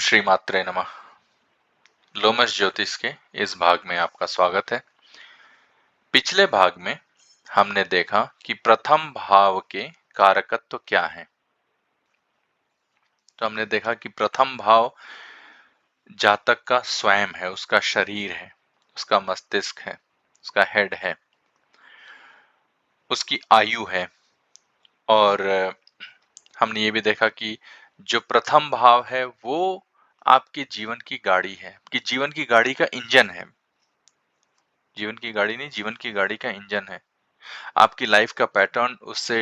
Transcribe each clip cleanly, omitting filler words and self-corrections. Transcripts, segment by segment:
श्री मात्रे नमः। लोमस ज्योतिष के इस भाग में आपका स्वागत है। पिछले भाग में हमने देखा कि प्रथम भाव के कारकत्व क्या हैं। तो हमने देखा कि प्रथम भाव जातक का स्वयं है, उसका शरीर है, उसका मस्तिष्क है, उसका हेड है, उसकी आयु है। और हमने ये भी देखा कि जो प्रथम भाव है वो आपके जीवन की गाड़ी है, कि जीवन की गाड़ी का इंजन है। जीवन की गाड़ी नहीं, जीवन की गाड़ी का इंजन है। आपकी लाइफ का पैटर्न उससे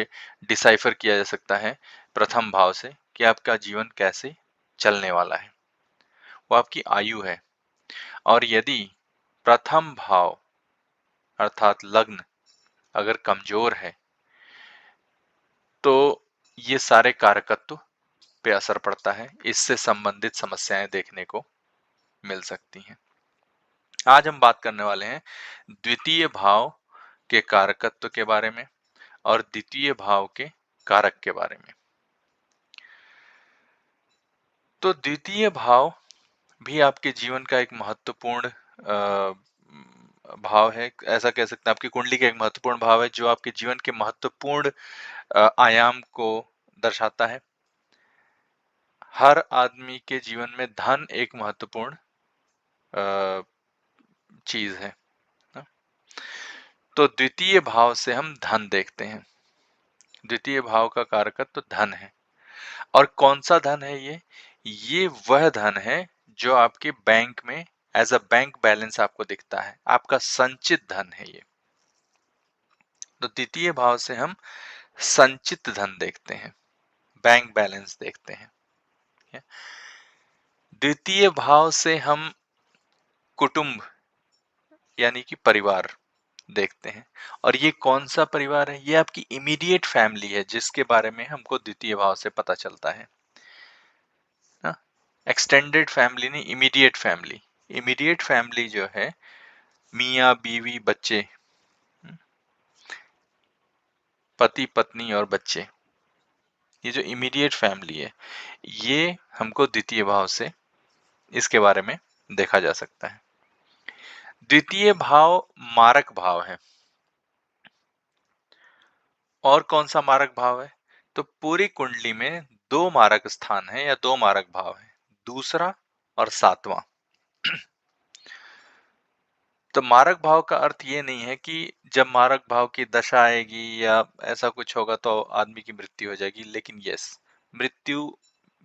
डिसाइफर किया जा सकता है प्रथम भाव से, कि आपका जीवन कैसे चलने वाला है। वो आपकी आयु है। और यदि प्रथम भाव अर्थात लग्न अगर कमजोर है तो ये सारे कारकत्व पे असर पड़ता है, इससे संबंधित समस्याएं देखने को मिल सकती हैं। आज हम बात करने वाले हैं द्वितीय भाव के कारकत्व के बारे में और द्वितीय भाव के कारक के बारे में। तो द्वितीय भाव भी आपके जीवन का एक महत्वपूर्ण भाव है। ऐसा कह सकते हैं आपकी कुंडली का एक महत्वपूर्ण भाव है जो आपके जीवन के महत्वपूर्ण आयाम को दर्शाता है। हर आदमी के जीवन में धन एक महत्वपूर्ण चीज है ना? तो द्वितीय भाव से हम धन देखते हैं। द्वितीय भाव का कारक तो धन है। और कौन सा धन है ये वह धन है जो आपके बैंक में एज अ बैंक बैलेंस आपको दिखता है, आपका संचित धन है ये। तो द्वितीय भाव से हम संचित धन देखते हैं, बैंक बैलेंस देखते हैं। द्वितीय भाव से हम कुटुंब यानी कि परिवार देखते हैं। और ये कौन सा परिवार है? ये आपकी इमीडिएट फैमिली है, जिसके बारे में हमको द्वितीय भाव से पता चलता है। एक्सटेंडेड फैमिली नहीं, इमीडिएट फैमिली। इमीडिएट फैमिली जो है मियाँ बीवी बच्चे, पति पत्नी और बच्चे, ये जो इमीडिएट फैमिली है ये हमको द्वितीय भाव से इसके बारे में देखा जा सकता है। द्वितीय भाव मारक भाव है। और कौन सा मारक भाव है? तो पूरी कुंडली में दो मारक स्थान है या दो मारक भाव है, दूसरा और सातवां। तो मारक भाव का अर्थ ये नहीं है कि जब मारक भाव की दशा आएगी या ऐसा कुछ होगा तो आदमी की मृत्यु हो जाएगी, लेकिन यस, मृत्यु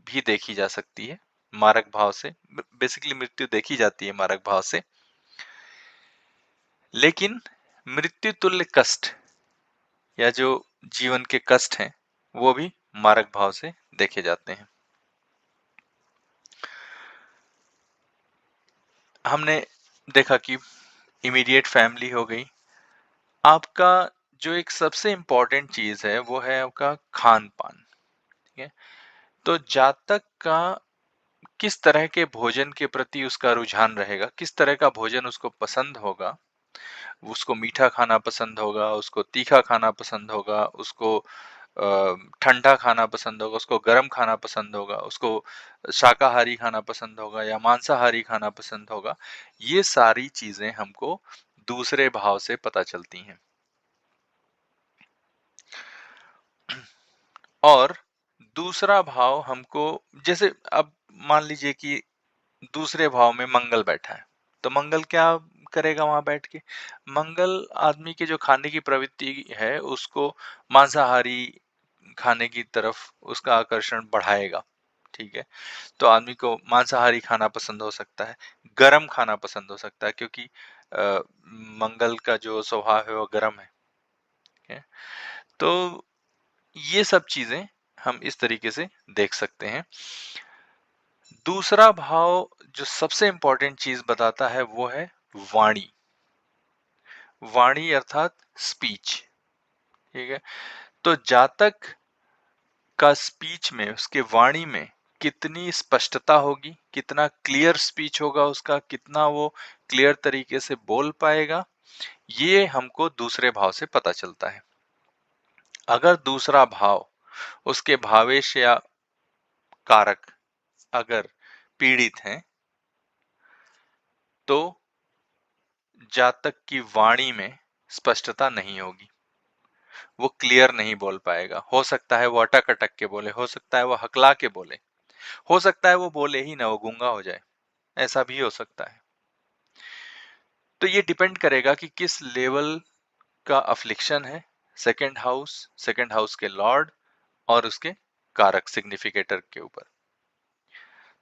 भी देखी जा सकती है मारक भाव से। बेसिकली मृत्यु देखी जाती है मारक भाव से, लेकिन मृत्यु तुल्य कष्ट या जो जीवन के कष्ट हैं वो भी मारक भाव से देखे जाते हैं। हमने देखा कि इमीडिएट फैमिली हो गई। आपका जो एक सबसे इम्पोर्टेंट चीज है वो है आपका खान पान। ठीक है, तो जातक का किस तरह के भोजन के प्रति उसका रुझान रहेगा, किस तरह का भोजन उसको पसंद होगा। उसको मीठा खाना पसंद होगा, उसको तीखा खाना पसंद होगा, उसको ठंडा खाना पसंद होगा, उसको गर्म खाना पसंद होगा, उसको शाकाहारी खाना पसंद होगा या मांसाहारी खाना पसंद होगा। ये सारी चीजें हमको दूसरे भाव से पता चलती हैं। और दूसरा भाव हमको, जैसे अब मान लीजिए कि दूसरे भाव में मंगल बैठा है, तो मंगल क्या करेगा वहां बैठ के? मंगल आदमी के जो खाने की प्रवृत्ति है उसको मांसाहारी खाने की तरफ उसका आकर्षण बढ़ाएगा। ठीक है, तो आदमी को मांसाहारी खाना पसंद हो सकता है, गरम खाना पसंद हो सकता है, क्योंकि मंगल का जो स्वभाव है वो गरम है। ठीक है? तो ये सब चीजें हम इस तरीके से देख सकते हैं। दूसरा भाव जो सबसे इंपॉर्टेंट चीज बताता है वो है वाणी। वाणी अर्थात स्पीच। ठीक है, तो जातक का स्पीच में, उसके वाणी में कितनी स्पष्टता होगी, कितना क्लियर स्पीच होगा उसका, कितना वो क्लियर तरीके से बोल पाएगा, ये हमको दूसरे भाव से पता चलता है। अगर दूसरा भाव, उसके भावेश या कारक अगर पीड़ित हैं, तो जातक की वाणी में स्पष्टता नहीं होगी, वो क्लियर नहीं बोल पाएगा। हो सकता है वो अटक-अटक के बोले, हो सकता है वो हकला के बोले, हो सकता है वो बोले ही ना, वो गूंगा हो जाए, ऐसा भी हो सकता है। तो ये डिपेंड करेगा कि किस लेवल का अफ्लिक्शन है, सेकंड हाउस के लॉर्ड और उसके कारक सिग्निफिकेटर के ऊपर।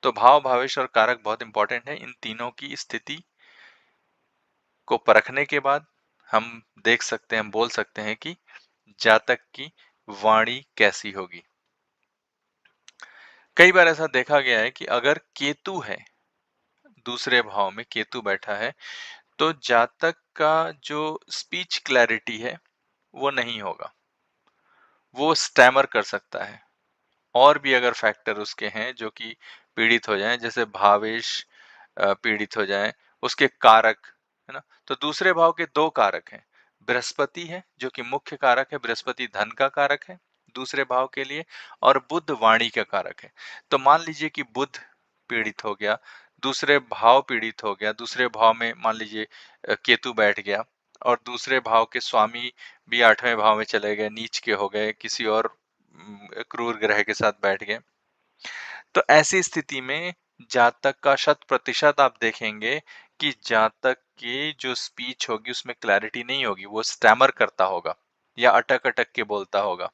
तो भाव, भावेश और कारक बहुत इंपॉर्टेंट है। इन तीनों की स्थिति को परखने के बाद हम देख सकते हैं, हम बोल सकते हैं कि जातक की वाणी कैसी होगी। कई बार ऐसा देखा गया है कि अगर केतु है, दूसरे भाव में केतु बैठा है, तो जातक का जो स्पीच क्लैरिटी है वो नहीं होगा, वो स्टैमर कर सकता है। और भी अगर फैक्टर उसके हैं जो कि पीड़ित हो जाएं, जैसे भावेश पीड़ित हो जाएं, उसके कारक है ना, तो दूसरे भाव के दो कारक हैं। बृहस्पति है जो कि मुख्य कारक है, बृहस्पति धन का कारक है दूसरे भाव के लिए, और बुध वाणी का कारक है। तो मान लीजिए कि बुध पीड़ित हो गया, दूसरे भाव पीड़ित हो गया, दूसरे भाव में मान लीजिए केतु बैठ गया, और दूसरे भाव के स्वामी भी 8वें भाव में चले गए, नीच के हो गए, किसी और क्रूर ग्रह के साथ बैठ गए। तो ऐसी स्थिति में जातक का 100% आप देखेंगे कि जातक की जो स्पीच होगी उसमें क्लैरिटी नहीं होगी, वो स्टैमर करता होगा या अटक अटक के बोलता होगा।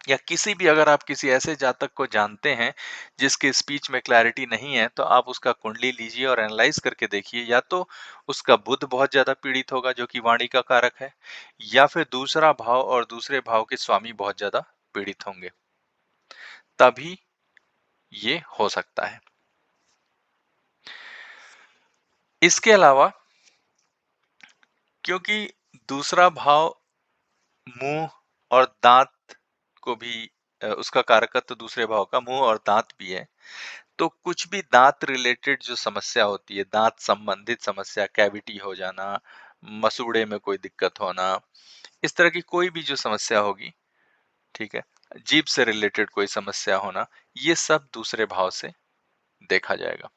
या किसी भी, अगर आप किसी ऐसे जातक को जानते हैं जिसके स्पीच में क्लैरिटी नहीं है, तो आप उसका कुंडली लीजिए और एनालाइज करके देखिए, या तो उसका बुध बहुत ज्यादा पीड़ित होगा जो कि वाणी का कारक है, या फिर दूसरा भाव और दूसरे भाव के स्वामी बहुत ज्यादा पीड़ित होंगे, तभी ये हो सकता है। इसके अलावा, क्योंकि दूसरा भाव मुंह और दांत को भी उसका कारकत्व दूसरे भाव का मुंह और दांत भी है, तो कुछ भी दांत रिलेटेड जो समस्या होती है, दांत संबंधित समस्या, कैविटी हो जाना, मसूड़े में कोई दिक्कत होना, इस तरह की कोई भी जो समस्या होगी, ठीक है, जीभ से रिलेटेड कोई समस्या होना, ये सब दूसरे भाव से देखा जाएगा।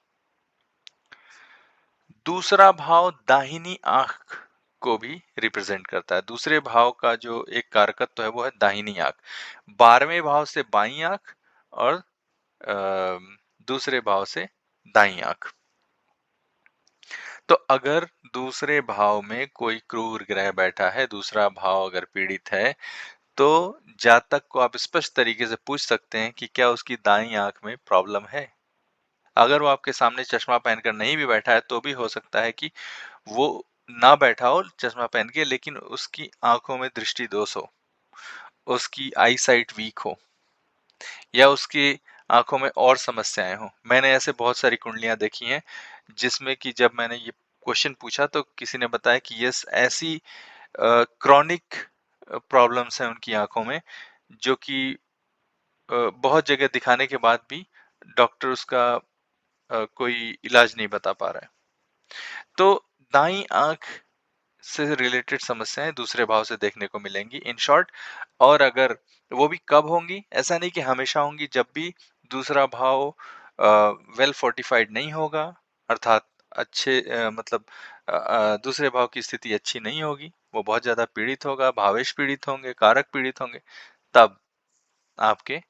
दूसरा भाव दाहिनी आंख को भी रिप्रेजेंट करता है। दूसरे भाव का जो एक कारकत्व है वो है दाहिनी आंख। 12वें भाव से बाई आंख और दूसरे भाव से दाई आंख। तो अगर दूसरे भाव में कोई क्रूर ग्रह बैठा है, दूसरा भाव अगर पीड़ित है, तो जातक को आप स्पष्ट तरीके से पूछ सकते हैं कि क्या उसकी दाई आंख में प्रॉब्लम है। अगर वो आपके सामने चश्मा पहनकर नहीं भी बैठा है, तो भी हो सकता है कि वो ना बैठा हो चश्मा पहन के, लेकिन उसकी आंखों में दृष्टि दोष हो, उसकी आई साइट वीक हो, या उसकी आंखों में और समस्याएं हो। मैंने ऐसे बहुत सारी कुंडलियां देखी हैं जिसमें कि जब मैंने ये क्वेश्चन पूछा तो किसी ने बताया कि यस, ऐसी क्रॉनिक प्रॉब्लम्स हैं उनकी आंखों में, जो कि बहुत जगह दिखाने के बाद भी डॉक्टर उसका कोई इलाज नहीं बता पा रहा है। तो दाई आंख से रिलेटेड समस्याएं दूसरे भाव से देखने को मिलेंगी, इन शॉर्ट। और अगर वो भी कब होंगी, ऐसा नहीं कि हमेशा होंगी, जब भी दूसरा भाव वेल फोर्टिफाइड नहीं होगा, अर्थात अच्छे मतलब दूसरे भाव की स्थिति अच्छी नहीं होगी, वो बहुत ज्यादा पीड़ित होगा, भावेश पीड़ित होंगे, कारक पीड़ित होंगे, तब आपके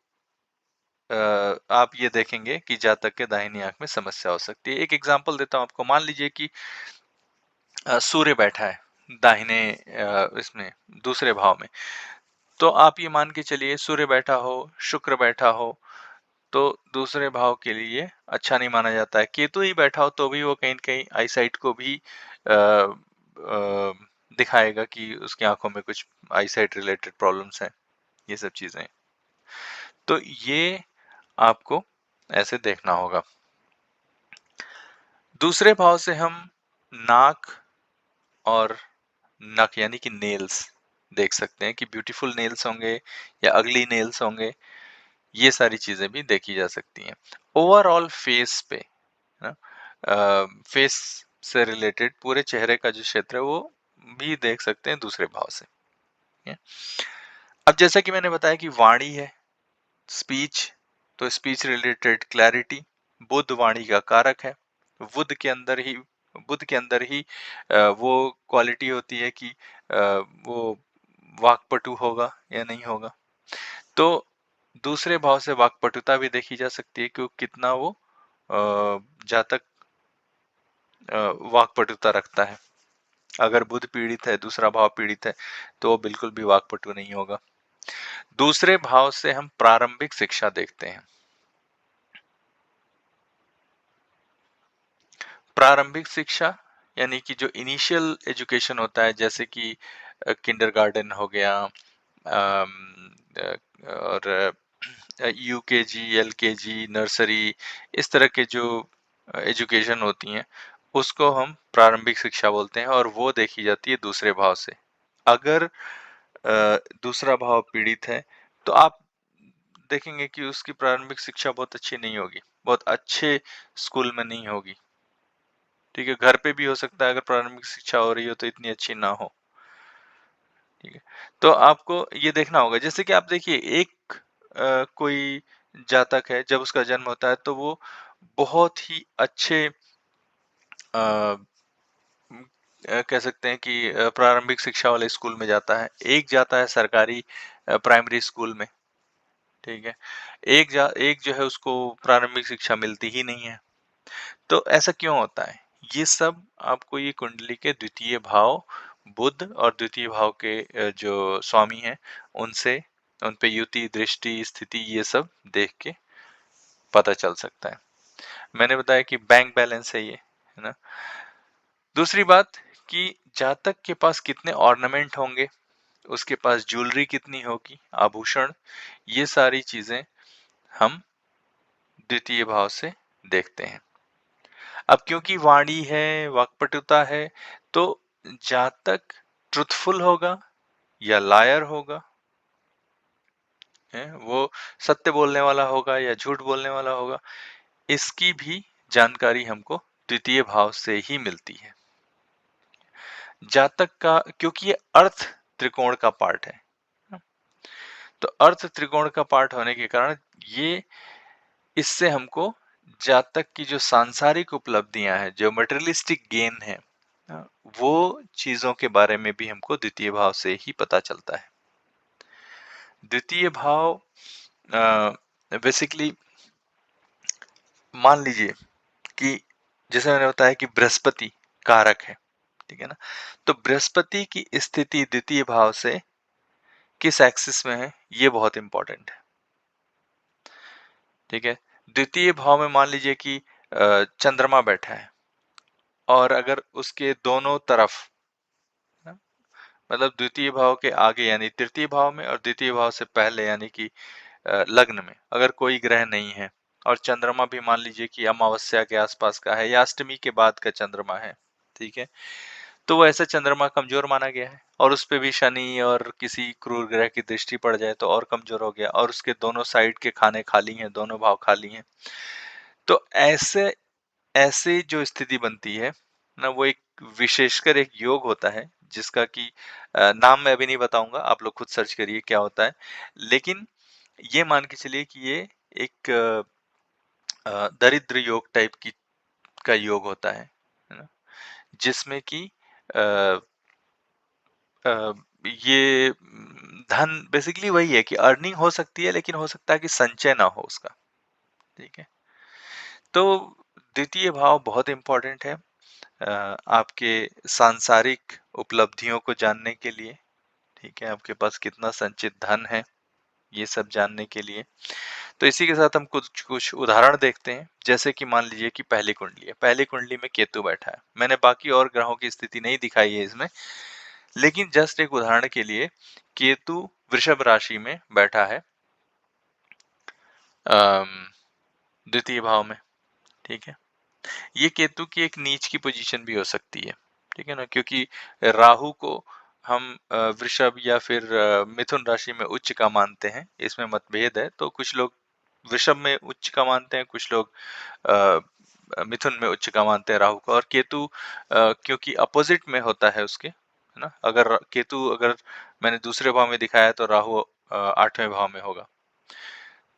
आप ये देखेंगे कि जातक के दाहिनी आंख में समस्या हो सकती है। एक एग्जांपल देता हूं आपको। मान लीजिए कि सूर्य बैठा है दाहिने इसमें दूसरे भाव में, तो आप ये मान के चलिए सूर्य बैठा हो, शुक्र बैठा हो, तो दूसरे भाव के लिए अच्छा नहीं माना जाता है। केतु ही बैठा हो तो भी वो कहीं न कहीं आई साइट को भी दिखाएगा कि उसकी आंखों में कुछ आई साइट रिलेटेड प्रॉब्लम्स हैं, ये सब चीजें। तो ये आपको ऐसे देखना होगा। दूसरे भाव से हम नाक और नख यानी कि नेल्स देख सकते हैं कि ब्यूटीफुल नेल्स होंगे या अगली नेल्स होंगे, ये सारी चीजें भी देखी जा सकती हैं। ओवरऑल फेस पे ना, फेस से रिलेटेड पूरे चेहरे का जो क्षेत्र है वो भी देख सकते हैं दूसरे भाव से। अब जैसा कि मैंने बताया कि वाणी है, स्पीच, तो स्पीच रिलेटेड क्लैरिटी बुध वाणी का कारक है। बुध के अंदर ही बुध के अंदर ही वो क्वालिटी होती है कि वो वाक्पटु होगा या नहीं होगा। तो दूसरे भाव से वाक्पटुता भी देखी जा सकती है कि कितना वो जातक वाक्पटुता रखता है। अगर बुध पीड़ित है, दूसरा भाव पीड़ित है, तो वो बिल्कुल भी वाक्पटु नहीं होगा। दूसरे भाव से हम प्रारंभिक शिक्षा देखते हैं। प्रारंभिक शिक्षा यानी कि जो इनिशियल एजुकेशन होता है, जैसे कि किंडरगार्टन हो गया, और यूकेजी, एलकेजी, नर्सरी, इस तरह के जो एजुकेशन होती हैं, उसको हम प्रारंभिक शिक्षा बोलते हैं, और वो देखी जाती है दूसरे भाव से। अगर दूसरा भाव पीड़ित है, तो आप देखेंगे कि उसकी प्रारंभिक शिक्षा बहुत अच्छी नहीं होगी, बहुत अच्छे स्कूल में नहीं होगी। ठीक है, घर पे भी हो सकता है अगर प्रारंभिक शिक्षा हो रही हो तो इतनी अच्छी ना हो। ठीक है, तो आपको ये देखना होगा, जैसे कि आप देखिए एक कोई जातक है, जब उसका जन्म होता है तो वो बहुत ही अच्छे कह सकते हैं कि प्रारंभिक शिक्षा वाले स्कूल में जाता है, एक जाता है सरकारी प्राइमरी स्कूल में। ठीक है, एक जो है उसको प्रारंभिक शिक्षा मिलती ही नहीं है। तो ऐसा क्यों होता है? ये सब आपको ये कुंडली के द्वितीय भाव बुध और द्वितीय भाव के जो स्वामी हैं, उनसे उन पे युति, दृष्टि, स्थिति, ये सब देख के पता चल सकता है। मैंने बताया कि बैंक बैलेंस है ये, है ना। दूसरी बात कि जातक के पास कितने ऑर्नामेंट होंगे, उसके पास ज्वेलरी कितनी होगी, आभूषण, ये सारी चीजें हम द्वितीय भाव से देखते हैं। अब क्योंकि वाणी है, वाक्पटुता है, तो जातक ट्रुथफुल होगा या लायर होगा, है वो सत्य बोलने वाला होगा या झूठ बोलने वाला होगा, इसकी भी जानकारी हमको द्वितीय भाव से ही मिलती है। जातक का, क्योंकि ये अर्थ त्रिकोण का पार्ट है, तो अर्थ त्रिकोण का पार्ट होने के कारण ये, इससे हमको जातक की जो सांसारिक उपलब्धियां हैं, जो मटेरियलिस्टिक गेन है, वो चीजों के बारे में भी हमको द्वितीय भाव से ही पता चलता है। द्वितीय भाव बेसिकली मान लीजिए कि जैसे मैंने बताया कि बृहस्पति कारक है, ठीक है ना, तो बृहस्पति की स्थिति द्वितीय भाव से किस एक्सिस में है, ये बहुत इंपॉर्टेंट है। ठीक है, द्वितीय भाव में मान लीजिए कि चंद्रमा बैठा है, और अगर उसके दोनों तरफ, मतलब द्वितीय भाव के आगे यानी तृतीय भाव में, और द्वितीय भाव से पहले यानी कि लग्न में अगर कोई ग्रह नहीं है, और चंद्रमा भी मान लीजिए कि अमावस्या के आसपास का है या अष्टमी के बाद का चंद्रमा है, ठीक है, तो वो ऐसा चंद्रमा कमजोर माना गया है, और उस पे भी शनि और किसी क्रूर ग्रह की दृष्टि पड़ जाए तो और कमजोर हो गया, और उसके दोनों साइड के खाने खाली हैं, दोनों भाव खाली हैं। तो ऐसे ऐसे जो स्थिति बनती है ना, वो एक विशेषकर एक योग होता है, जिसका कि नाम मैं अभी नहीं बताऊंगा, आप लोग खुद सर्च करिए क्या होता है। लेकिन ये मान के चलिए कि ये एक दरिद्र योग टाइप की का योग होता है ना, जिसमें कि अ, अ, ये धन बेसिकली वही है कि अर्निंग हो सकती है, लेकिन हो सकता है कि संचय ना हो उसका। ठीक है, तो द्वितीय भाव बहुत इंपॉर्टेंट है आपके सांसारिक उपलब्धियों को जानने के लिए। ठीक है, आपके पास कितना संचित धन है, ये सब जानने के लिए। तो इसी के साथ हम कुछ कुछ उदाहरण देखते हैं, जैसे कि मान लीजिए कि पहली कुंडली है, पहली कुंडली में केतु बैठा है। मैंने बाकी और ग्रहों की स्थिति नहीं दिखाई है इसमें, लेकिन जस्ट एक उदाहरण के लिए, केतु वृषभ राशि में बैठा है द्वितीय भाव में। ठीक है, ये केतु की एक नीच की पोजीशन भी हो सकती है, ठीक है ना, क्योंकि राहु को हम वृषभ या फिर मिथुन राशि में उच्च का मानते हैं, इसमें मतभेद है। तो कुछ लोग वृषभ में उच्च का मानते हैं, कुछ लोग मिथुन में उच्च का मानते हैं राहु को, और केतु क्योंकि अपोजिट में होता है उसके, है ना, अगर केतु मैंने दूसरे भाव में दिखाया है तो राहु 8वें भाव में होगा।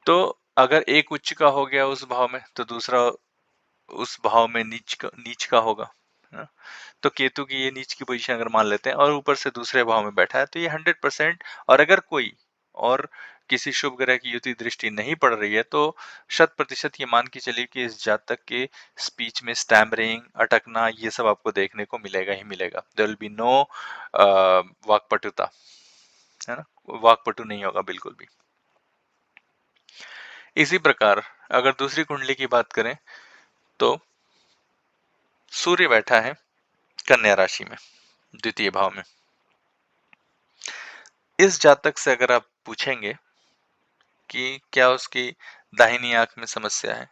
तो अगर एक उच्च का हो गया उस भाव में तो दूसरा उस भाव में नीच का होगा, है ना? तो केतु की ये नीच की पोजीशन अगर मान लेते हैं और ऊपर से दूसरे भाव में बैठा है तो ये 100%। और अगर कोई और किसी शुभ ग्रह की युति दृष्टि नहीं पड़ रही है तो 100% ये मान के चलिए कि इस जातक के स्पीच में स्टैमरिंग, अटकना, ये सब आपको देखने को मिलेगा ही मिलेगा। देयर विल बी नो वाक्पटुता, है ना? वाक्पटु नहीं होगा बिल्कुल भी। इसी प्रकार अगर दूसरी कुंडली की बात करें तो सूर्य बैठा है कन्या राशि में, द्वितीय भाव में। इस जातक से अगर आप पूछेंगे कि क्या उसकी दाहिनी आंख में समस्या है,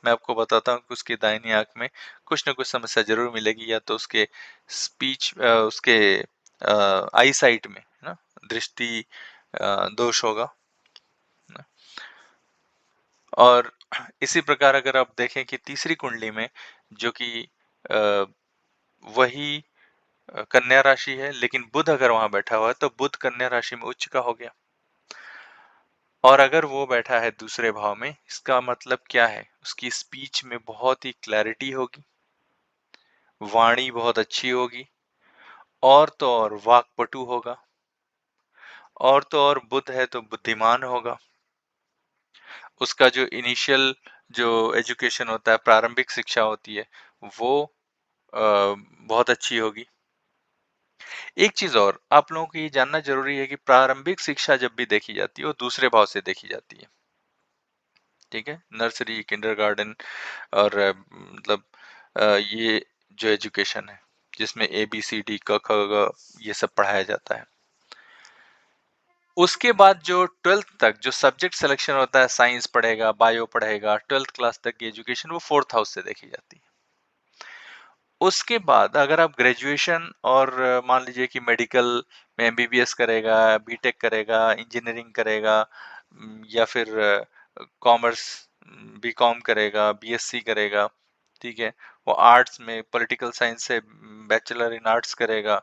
मैं आपको बताता हूँ कि उसकी दाहिनी आंख में कुछ न कुछ समस्या जरूर मिलेगी। या तो उसके स्पीच, उसके आई साइट में, है ना, दृष्टि दोष होगा, है ना? और इसी प्रकार अगर आप देखें कि तीसरी कुंडली में जो कि अ, वही कन्या राशि है, लेकिन बुध अगर वहां बैठा हुआ है तो बुध कन्या राशि में उच्च का हो गया। और अगर वो बैठा है दूसरे भाव में, इसका मतलब क्या है? उसकी स्पीच में बहुत ही क्लैरिटी होगी, वाणी बहुत अच्छी होगी, और तो और वाक्पटु होगा, और तो और बुध है तो बुद्धिमान होगा। उसका जो इनिशियल जो एजुकेशन होता है, प्रारंभिक शिक्षा होती है, वो बहुत अच्छी होगी। एक चीज और आप लोगों को ये जानना जरूरी है कि प्रारंभिक शिक्षा जब भी देखी जाती है वो दूसरे भाव से देखी जाती है, ठीक है? नर्सरी, किंडरगार्टन और मतलब ये जो एजुकेशन है जिसमें ABCD क ख ग ये सब पढ़ाया जाता है, उसके बाद जो 12th तक जो सब्जेक्ट सिलेक्शन होता है, साइंस पढ़ेगा, बायो पढ़ेगा, 12th क्लास तक की एजुकेशन वो 4th हाउस से देखी जाती है। उसके बाद अगर आप ग्रेजुएशन और मान लीजिए कि मेडिकल में MBBS करेगा, बीटेक करेगा, इंजीनियरिंग करेगा, या फिर कॉमर्स बीकॉम करेगा, BSc करेगा, ठीक है? वो आर्ट्स में पॉलिटिकल साइंस से बैचलर इन आर्ट्स करेगा,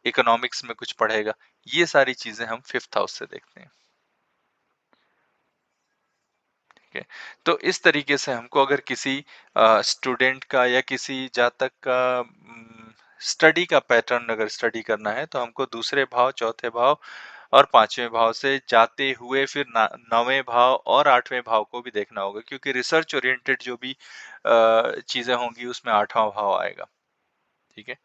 इकोनॉमिक्स में कुछ पढ़ेगा, ये सारी चीजें हम 5th हाउस से देखते हैं, ठीक है? तो इस तरीके से हमको अगर किसी स्टूडेंट का या किसी जातक का स्टडी का पैटर्न अगर स्टडी करना है तो हमको दूसरे भाव, चौथे भाव और पांचवें भाव से जाते हुए फिर नौवें भाव और आठवें भाव को भी देखना होगा, क्योंकि रिसर्च ओरिएंटेड जो भी चीजें होंगी उसमें आठवां भाव आएगा, ठीक है?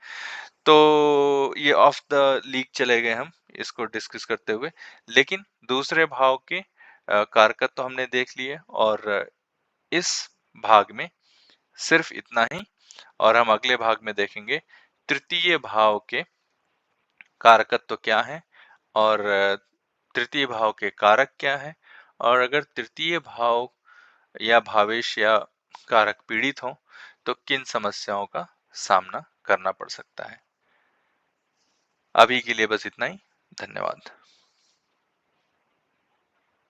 तो ये ऑफ द लीक चले गए हम इसको डिस्कस करते हुए, लेकिन दूसरे भाव के कारकत्व तो हमने देख लिए, और इस भाग में सिर्फ इतना ही। और हम अगले भाग में देखेंगे तृतीय भाव के कारकत्व तो क्या है, और तृतीय भाव के कारक क्या है, और अगर तृतीय भाव या भावेश या कारक पीड़ित हो तो किन समस्याओं का सामना करना पड़ सकता है। अभी के लिए बस इतना ही। धन्यवाद।